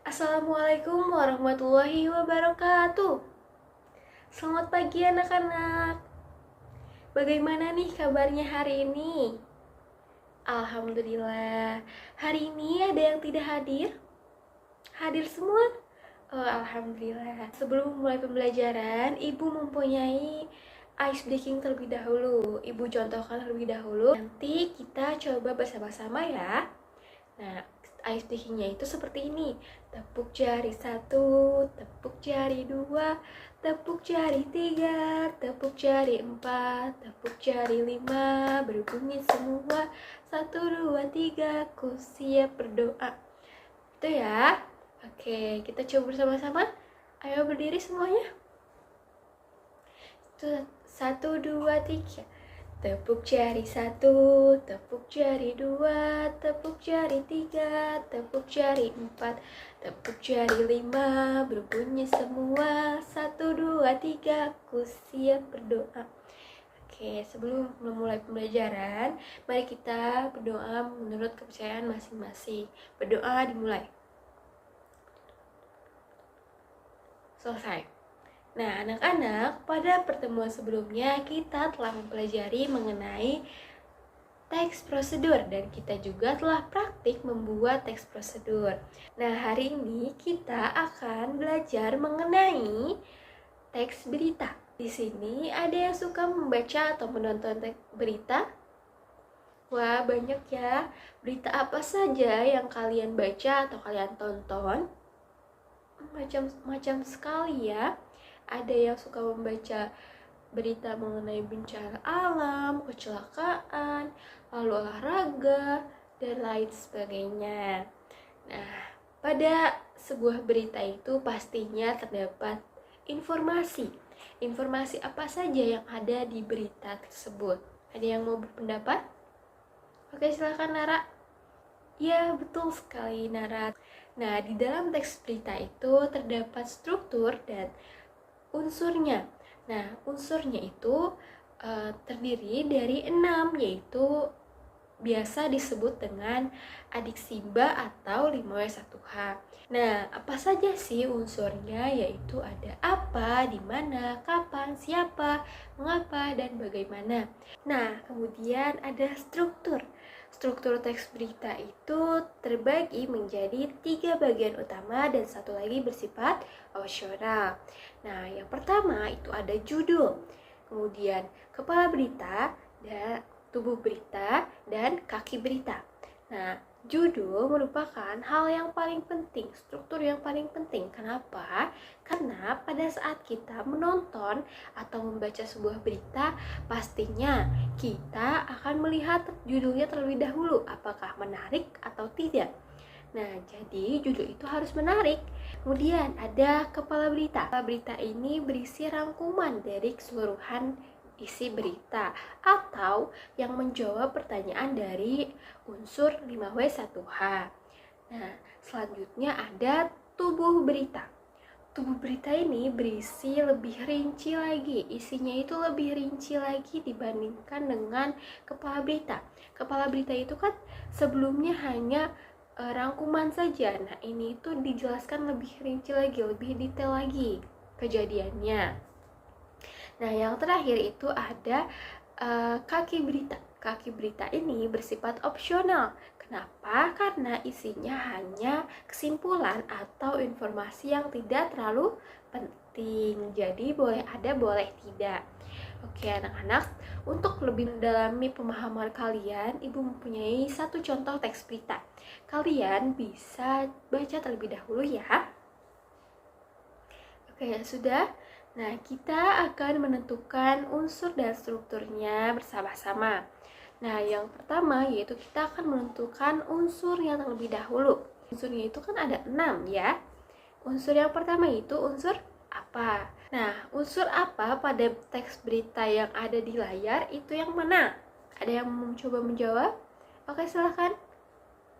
Assalamualaikum warahmatullahi wabarakatuh. Selamat pagi anak-anak. Bagaimana nih kabarnya hari ini? Alhamdulillah. Hari ini ada yang tidak hadir? Hadir semua? Oh, alhamdulillah. Sebelum mulai pembelajaran, Ibu mempunyai ice breaking terlebih dahulu. Ibu contohkan terlebih dahulu. Nanti kita coba bersama-sama ya. Nah, ice breakingnya itu seperti ini. Tepuk jari 1, tepuk jari 2, tepuk jari 3, tepuk jari 4, tepuk jari 5. Berbunyi semua. 1, 2, 3, ku siap berdoa. Itu ya. Oke, kita coba bersama-sama. Ayo berdiri semuanya. 1, 2, 3. Tepuk jari 1, tepuk jari 2, tepuk jari 3, tepuk jari 4, tepuk jari 5. Berbunyi semua. 1, 2, 3, ku siap berdoa. Oke, sebelum memulai pembelajaran, mari kita berdoa menurut kepercayaan masing-masing. Berdoa dimulai. Selesai. Nah, anak-anak, pada pertemuan sebelumnya kita telah mempelajari mengenai teks prosedur dan kita juga telah praktik membuat teks prosedur. Nah, hari ini kita akan belajar mengenai teks berita. Di sini ada yang suka membaca atau menonton teks berita? Wah, banyak ya. Berita apa saja yang kalian baca atau kalian tonton? Macam-macam sekali ya. Ada yang suka membaca berita mengenai bencana alam, kecelakaan, lalu olahraga, dan lain sebagainya. Nah, pada sebuah berita itu pastinya terdapat informasi. Informasi apa saja yang ada di berita tersebut? Ada yang mau berpendapat? Oke, silakan Nara. Ya, betul sekali Nara. Nah, di dalam teks berita itu terdapat struktur dan unsurnya. Nah, unsurnya itu terdiri dari 6, yaitu biasa disebut dengan adiksimba atau 5W1H. Nah, apa saja sih unsurnya? Yaitu ada apa, di mana, kapan, siapa, mengapa, dan bagaimana. Nah, kemudian ada struktur. Struktur teks berita itu terbagi menjadi 3 bagian utama dan 1 lagi bersifat opsional. Nah, yang pertama itu ada judul, kemudian kepala berita, dan tubuh berita, dan kaki berita. Nah, judul merupakan hal yang paling penting, struktur yang paling penting. Kenapa? Karena pada saat kita menonton atau membaca sebuah berita, pastinya kita akan melihat judulnya terlebih dahulu, apakah menarik atau tidak. Nah, jadi judul itu harus menarik. Kemudian ada kepala berita. Kepala berita ini berisi rangkuman dari keseluruhan isi berita atau yang menjawab pertanyaan dari unsur 5W1H. Nah, selanjutnya ada tubuh berita. Tubuh berita ini berisi lebih rinci lagi, isinya itu lebih rinci lagi dibandingkan dengan kepala berita. Kepala berita itu kan sebelumnya hanya rangkuman saja. Nah, ini itu dijelaskan lebih rinci lagi, lebih detail lagi kejadiannya. Nah, yang terakhir itu ada kaki berita. Kaki berita ini bersifat opsional. Kenapa? Karena isinya hanya kesimpulan atau informasi yang tidak terlalu penting. Jadi boleh ada, boleh tidak. Oke anak-anak, untuk lebih mendalami pemahaman kalian, Ibu mempunyai satu contoh teks berita. Kalian bisa baca terlebih dahulu ya. Oke, sudah. Nah, kita akan menentukan unsur dan strukturnya bersama-sama. Nah, yang pertama yaitu kita akan menentukan unsurnya terlebih dahulu. Unsurnya itu kan ada 6 ya. Unsur yang pertama itu unsur apa? Nah, unsur apa pada teks berita yang ada di layar itu yang mana? Ada yang mencoba menjawab? Oke, silahkan.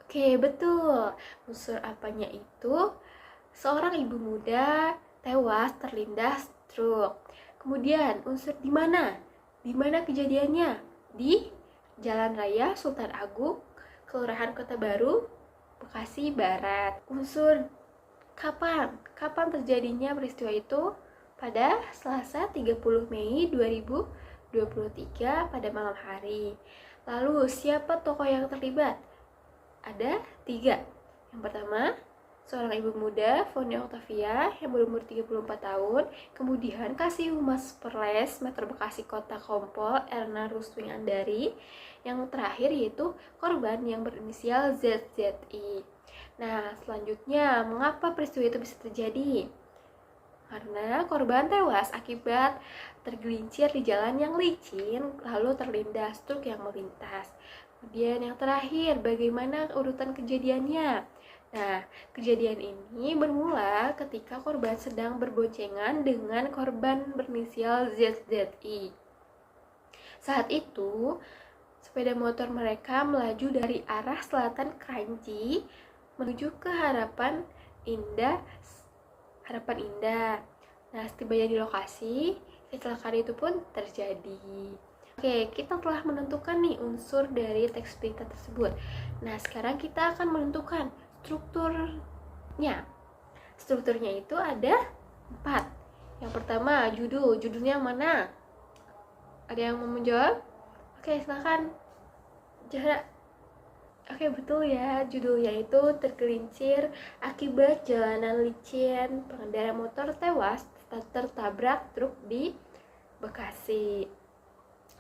Oke, betul. Unsur apanya itu? Seorang ibu muda tewas terlindas truk. Kemudian unsur di mana? Di mana kejadiannya? Di Jalan Raya Sultan Agung, Kelurahan Kota Baru, Bekasi Barat. Unsur Kapan terjadinya peristiwa itu? Pada Selasa 30 Mei 2023 pada malam hari. Lalu siapa tokoh yang terlibat? Ada 3. Yang pertama, seorang ibu muda, Foni Octavia, yang berumur 34 tahun. Kemudian Kasih Humas Perles, Metro Bekasi Kota Kompol, Erna Ruswing Andari. Yang terakhir yaitu korban yang berinisial ZZI. Nah, selanjutnya, mengapa peristiwa itu bisa terjadi? Karena korban tewas akibat tergelincir di jalan yang licin, lalu terlindas truk yang melintas. Kemudian yang terakhir, bagaimana urutan kejadiannya? Nah, kejadian ini bermula ketika korban sedang berboncengan dengan korban berinisial ZZI. Saat itu, sepeda motor mereka melaju dari arah selatan Kranji menuju ke Harapan Indah. Nah, setibanya di lokasi, kecelakaan itu pun terjadi. Oke, kita telah menentukan nih unsur dari teks berita tersebut. Nah, sekarang kita akan menentukan strukturnya. Strukturnya itu ada 4. Yang pertama, judulnya mana? Ada yang mau menjawab? Oke, silakan. Zahra. Oke, betul ya, judulnya itu tergelincir akibat jalanan licin, pengendara motor tewas tertabrak truk di Bekasi.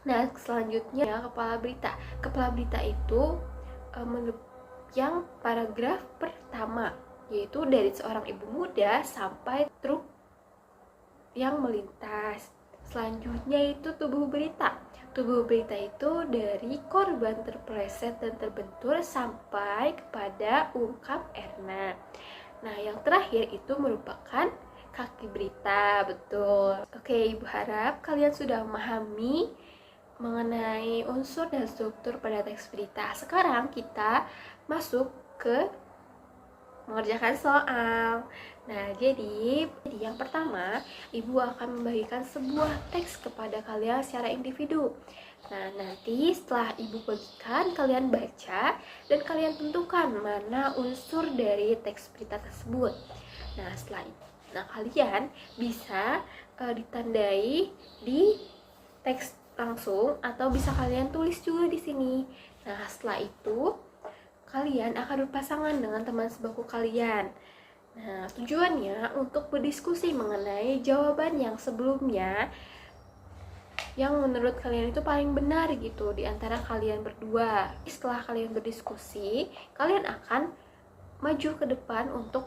Nah, selanjutnya kepala berita itu yang paragraf pertama, yaitu dari seorang ibu muda sampai truk yang melintas. Selanjutnya itu tubuh berita itu dari korban terpeleset dan terbentur sampai kepada ungkap Erna. Nah, yang terakhir itu merupakan kaki berita, betul. Oke, Ibu harap kalian sudah memahami mengenai unsur dan struktur pada teks berita. Sekarang kita masuk ke mengerjakan soal. Nah, jadi yang pertama, Ibu akan membagikan sebuah teks kepada kalian secara individu. Nah, nanti setelah Ibu bagikan, kalian baca dan kalian tentukan mana unsur dari teks berita tersebut. Nah, setelah itu, kalian bisa ditandai di teks langsung atau bisa kalian tulis juga di sini. Nah, setelah itu kalian akan berpasangan dengan teman sebaku kalian. Nah, tujuannya untuk berdiskusi mengenai jawaban yang sebelumnya yang menurut kalian itu paling benar gitu di antara kalian berdua. Setelah kalian berdiskusi, kalian akan maju ke depan untuk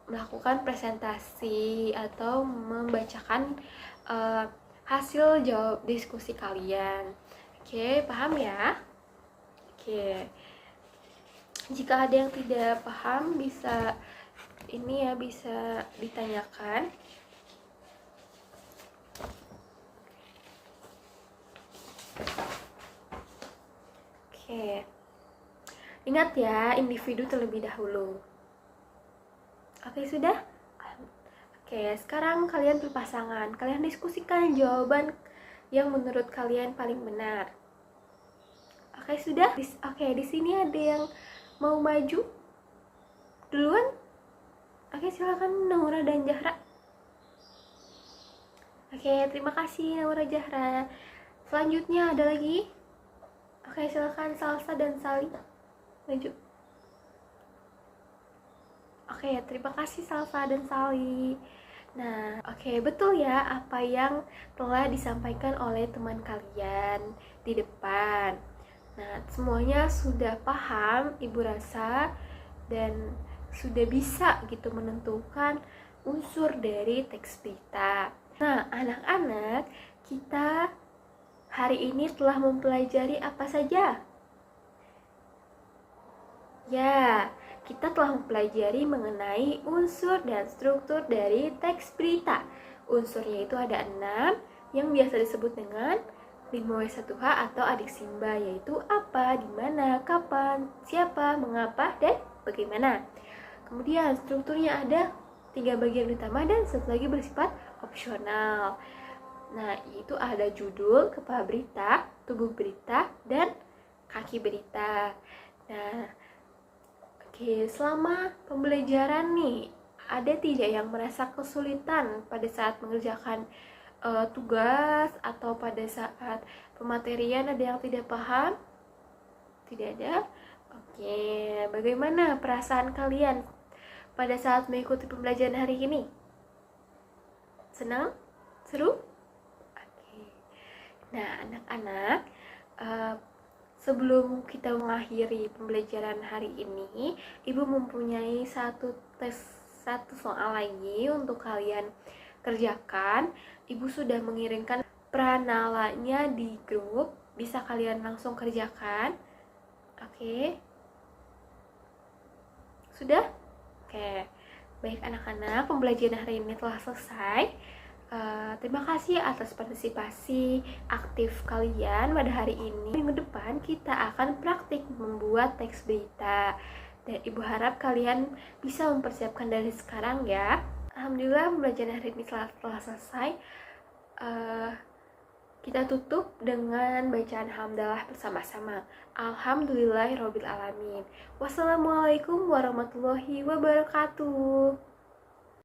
melakukan presentasi atau membacakan hasil jawab diskusi kalian. Oke, paham ya? Oke. Jika ada yang tidak paham bisa bisa ditanyakan. Oke. Ingat ya, individu terlebih dahulu. Oke, sudah? Oke, sekarang kalian berpasangan. Kalian diskusikan jawaban yang menurut kalian paling benar. Oke, sudah? Oke, di sini ada yang mau maju duluan? Oke, silakan Naura dan Zahra. Oke, terima kasih Naura Zahra. Selanjutnya ada lagi? Oke, silakan Salsa dan Sali maju. Oke, terima kasih Salsa dan Sali. Nah, oke, betul ya apa yang telah disampaikan oleh teman kalian di depan. Nah, semuanya sudah paham, Ibu rasa, dan sudah bisa gitu menentukan unsur dari teks berita. Nah, anak-anak, kita hari ini telah mempelajari apa saja? Ya, kita telah mempelajari mengenai unsur dan struktur dari teks berita. Unsurnya itu ada 6 yang biasa disebut dengan 5W1H atau adik Simba, yaitu apa, di mana, kapan, siapa, mengapa, dan bagaimana. Kemudian strukturnya ada 3 bagian utama dan satu lagi bersifat opsional. Nah, itu ada judul, kepala berita, tubuh berita, dan kaki berita. Nah, oke, selama pembelajaran nih, ada tidak yang merasa kesulitan pada saat mengerjakan tugas atau pada saat pematerian ada yang tidak paham? Tidak ada? Oke, bagaimana perasaan kalian pada saat mengikuti pembelajaran hari ini? Senang? Seru? Oke. Nah, anak-anak, sebelum kita mengakhiri pembelajaran hari ini, Ibu mempunyai satu soal lagi untuk kalian kerjakan. Ibu sudah mengirimkan pranalanya di grup, bisa kalian langsung kerjakan. Oke. Sudah? Oke. Baik anak-anak, pembelajaran hari ini telah selesai. Terima kasih atas partisipasi aktif kalian pada hari ini. Minggu depan kita akan praktik membuat teks berita. Dan Ibu harap kalian bisa mempersiapkan dari sekarang ya. Alhamdulillah pembelajaran hari ini telah selesai. Kita tutup dengan bacaan hamdalah bersama-sama. Alhamdulillahirobbilalamin. Wassalamualaikum warahmatullahi wabarakatuh.